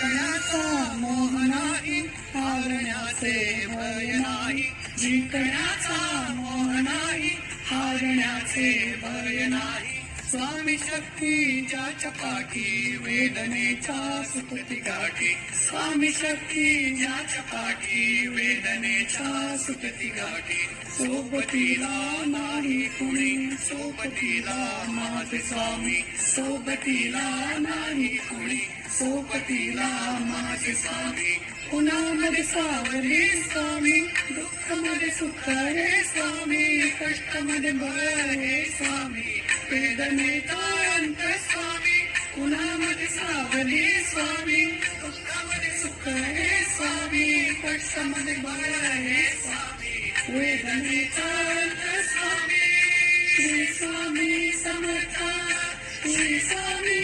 जिंकण्याचा मोह नाही, हारण्याचे भय नाही. जिंकण्याचा मोह नाही, हारण्याचे भय नाही. स्वामी शक्ती ज्याच्या पाठी, वेदनेच्या सुखती गाठी. स्वामी शक्ती ज्याच्या पाठी, वेदनेच्या सुखती गाठी. सोबतीला नाही कुणी, सोबतीला माझे स्वामी. सोबतीला नाही कुणी, सोबतीला माझे स्वामी. उन्हामध्ये सावली स्वामी, दुःखामध्ये सुख रे स्वामी. कष्टामध्ये बळ हे स्वामी, वेदनेचा अंत स्वामी. उन्हामध्ये सावली स्वामी, दुःखामध्ये सुख हे स्वामी. कष्टामध्ये बळ हे स्वामी, वेदनेचा अंत स्वामी. श्री स्वामी समर्थ, श्री स्वामी.